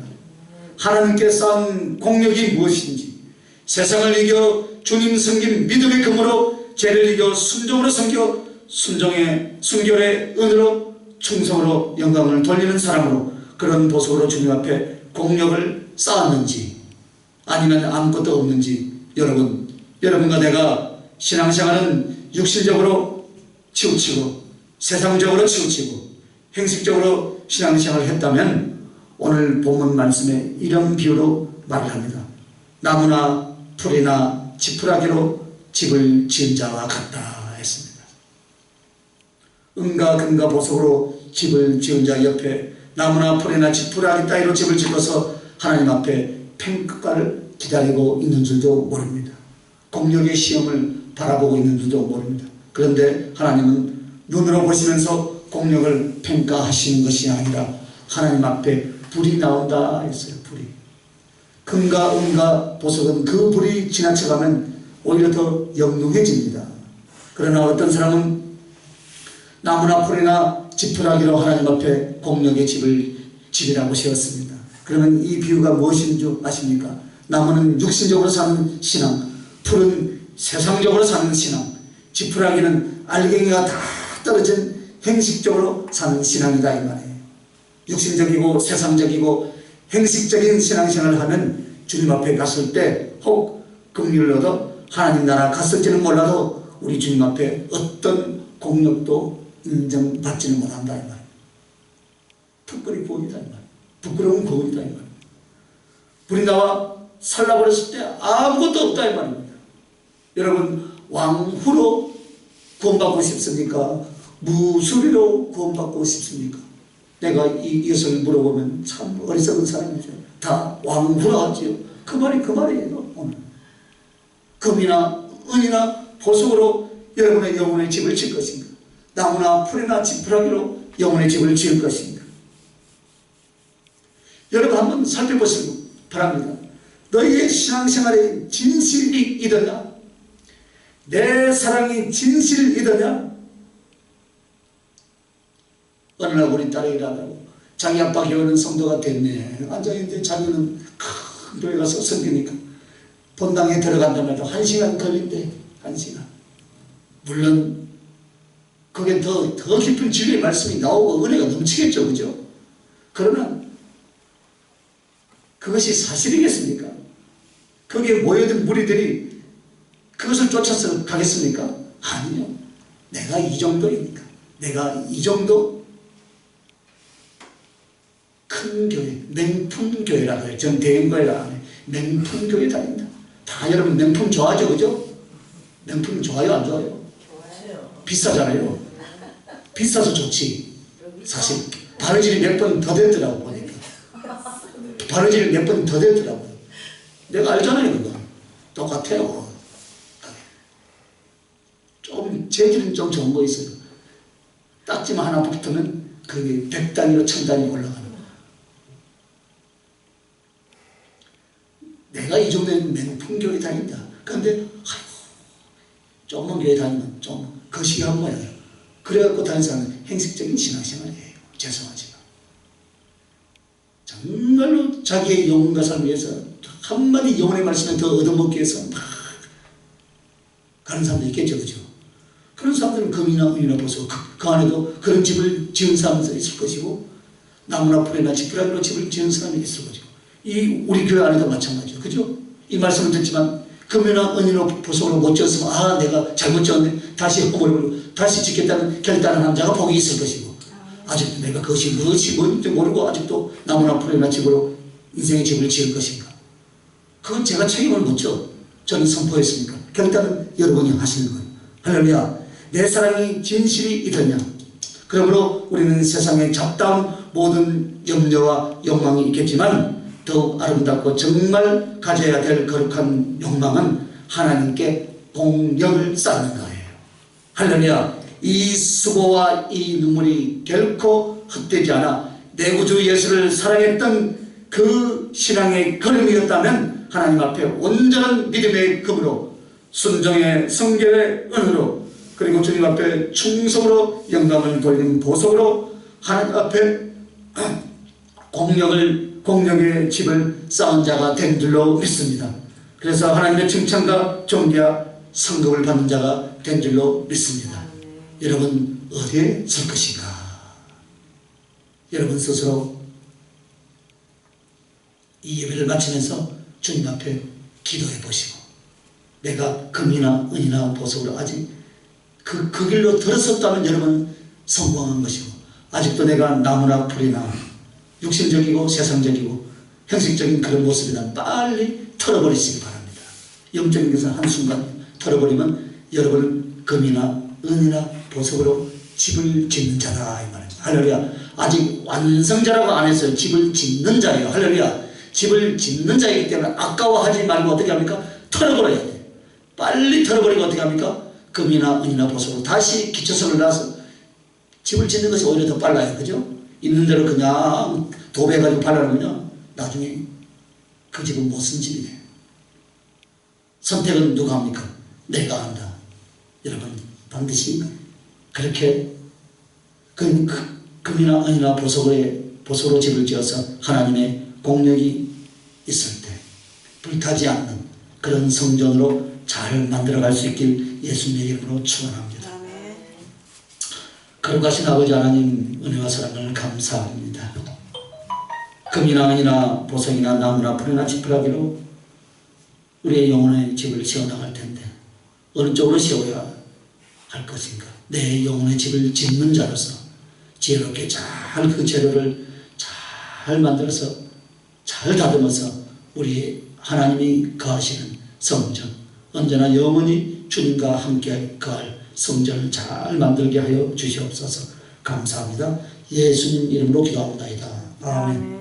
하나님께 쌓은 공력이 무엇인지, 세상을 이겨 주님 섬긴 믿음의 근무로 죄를 이겨 순종으로 섬겨 순결의 은으로 충성으로 영광을 돌리는 사람으로 그런 보석으로 주님 앞에 공력을 쌓았는지 아니면 아무것도 없는지 여러분과 내가 신앙생활은 육신적으로 치우치고 세상적으로 치우치고 행식적으로 신앙생활을 했다면 오늘 본문 말씀에 이런 비유로 말을 합니다. 나무나 풀이나 지푸라기로 집을 지은 자와 같다 했습니다. 은과 금과 보석으로 집을 지은 자 옆에 나무나 풀이나 지푸라기 따위로 집을 짓고서 하나님 앞에 평가를 기다리고 있는 줄도 모릅니다. 공력의 시험을 바라보고 있는 줄도 모릅니다. 그런데 하나님은 눈으로 보시면서 공력을 평가하시는 것이 아니라 하나님 앞에 불이 나온다 했어요. 불이. 금과 은과 보석은 그 불이 지나쳐가면 오히려 더 영롱해집니다. 그러나 어떤 사람은 나무나 풀이나 지푸라기로 하나님 앞에 공력의 집이라고 세웠습니다. 그러면 이 비유가 무엇인 줄 아십니까? 나무는 육신적으로 사는 신앙, 풀은 세상적으로 사는 신앙, 지푸라기는 알갱이가 다 떨어진 행식적으로 사는 신앙이다 이 말이에요. 육신적이고 세상적이고 행식적인 신앙생활을 하면 주님 앞에 갔을 때 혹 긍휼을 얻어 하나님 나라 갔을지는 몰라도 우리 주님 앞에 어떤 공력도 인정받지는 못한다 이 말이에요. 턱걸이 구원이다 이 말이에요. 부끄러운 구원이다 이 말이에요. 불이 나와 살라버렸을 때 아무것도 없다 이 말입니다. 여러분 왕후로 구원받고 싶습니까? 무술이로 구원받고 싶습니까? 내가 이것을 물어보면 참 어리석은 사람이죠. 다 왕후라 하지요. 그 말이에요. 오늘 금이나 은이나 보석으로 여러분의 영혼의 집을 질 것인가? 나무나 풀이나 지푸라기로 영혼의 집을 지을 것인가? 여러분 한번 살펴보시기 바랍니다. 너희의 신앙생활의 진실이더냐? 내 사랑이 진실이더냐? 어느 날 우리 딸이 일하다고 자기 아빠 교회는 성도가 됐네. 앉아있는데 자기는 큰 교회 가서 섬기니까 본당에 들어간다면 1시간 걸린대. 1시간. 물론 그게 더 깊은 진리의 말씀이 나오고 은혜가 넘치겠죠. 그죠? 그러면 그것이 사실이겠습니까? 거기에 모여든 무리들이 그것을 쫓아서 가겠습니까? 아니요. 내가 이 정도이니까, 내가 이 정도 큰 교회, 맹품교회라고 해요. 전 대형교회라 안 해요. 맹품교회 다닌다. 다 여러분 명품 좋아하죠? 그죠? 명품 좋아요? 안 좋아요? 좋아요. 비싸잖아요. 비싸서 좋지. 사실 바느질이 몇 번 더 됐더라고 보니까. 바느질이 몇 번 더 됐더라고요. 내가 알잖아요. 그거 똑같아요. 좀 재질은 좀 좋은 거 있어요. 딱지만 하나 붙으면 그게 100단위로 1000단위 올라가는 거야. 내가 이 정도면 명품교회 다닌다. 그런데 아이고 조금만 교회 다니면 좀 거시기한 거야. 그래갖고 다니는 사람은 행식적인 신앙생활이에요. 죄송하지만 정말로 자기의 영혼과 삶을 위해서 한마디 영혼의 말씀을 더 얻어먹기 위해서 막 가는 사람도 있겠죠. 그죠? 그런 사람들은 금이나 은이나 보석 그 안에도 그런 집을 지은 사람도 있을 것이고 나무나 풀이나 지푸라기로 집을 지은 사람이 있을 것이고 이 우리 교회 안에도 마찬가지죠. 그죠? 이 말씀을 듣지만 금이나 은이나 보석으로 못 지었으면 아 내가 잘못 지었네 다시 허물고 다시 짓겠다는 결단한 남자가 복이 있을 것이고 아직도 내가 그것이 무엇이 뭔지 모르고 아직도 나무나 풀이나 집으로 인생의 집을 지을 것인가. 그건 제가 책임을 묻죠. 저는 선포했으니까. 결단은 여러분이 하시는 거예요. 할렐루야. 내 사랑이 진실이 이더냐. 그러므로 우리는 세상에 잡다운 모든 염려와 욕망이 있겠지만 더욱 아름답고 정말 가져야 될 거룩한 욕망은 하나님께 공력을 쌓는 거예요. 할렐루야. 이 수고와 이 눈물이 결코 헛되지 않아 내 구주 예수를 사랑했던 그 신앙의 걸음이었다면 하나님 앞에 온전한 믿음의 금으로 순종의 성결의 은으로 그리고 주님 앞에 충성으로 영광을 돌리는 보석으로 하나님 앞에 공력의 집을 쌓은 자가 된 줄로 믿습니다. 그래서 하나님의 칭찬과 존귀와 성급을 받는 자가 된 줄로 믿습니다. 여러분 어디에 설 것인가? 여러분 스스로 이 예배를 마치면서 주님 앞에 기도해 보시고 내가 금이나 은이나 보석으로 아직 그 길로 들었었다면 여러분 성공한 것이고 아직도 내가 나무나 풀이나 육신적이고 세상적이고 형식적인 그런 모습이나 빨리 털어버리시기 바랍니다. 영적인 것은 한순간 털어버리면 여러분 금이나 은이나 보석으로 집을 짓는 자다 이 말입니다. 할렐루야. 아직 완성자라고 안 했어요. 집을 짓는 자예요. 할렐루야. 집을 짓는 자이기 때문에 아까워하지 말고 어떻게 합니까? 털어버려야 돼요. 빨리 털어버리고 어떻게 합니까? 금이나 은이나 보석으로 다시 기초석을 놔서 집을 짓는 것이 오히려 더 빨라요. 그죠? 있는 대로 그냥 도배해가지고 발라놓으면 나중에 그 집은 못 쓴 집이 돼요. 선택은 누가 합니까? 내가 한다. 여러분 반드시 그렇게 금이나 은이나 보석으로 집을 지어서 하나님의 공력이 있을 때 불타지 않는 그런 성전으로 잘 만들어갈 수 있길 예수님의 이름으로 축원합니다. 거룩하신 아버지 하나님 은혜와 사랑을 감사합니다. 금이나 은이나 보석이나 나무나 풀이나 지푸라기로 우리의 영혼의 집을 지어나갈 텐데 어느 쪽으로 세워야 할 것인가. 내 영혼의 집을 짓는 자로서 지혜롭게 잘 그 재료를 잘 만들어서 잘 다듬어서 우리 하나님이 거하시는 성전 언제나 영원히 주님과 함께 거할 성전을 잘 만들게 하여 주시옵소서. 감사합니다. 예수님 이름으로 기도합니다. 아멘.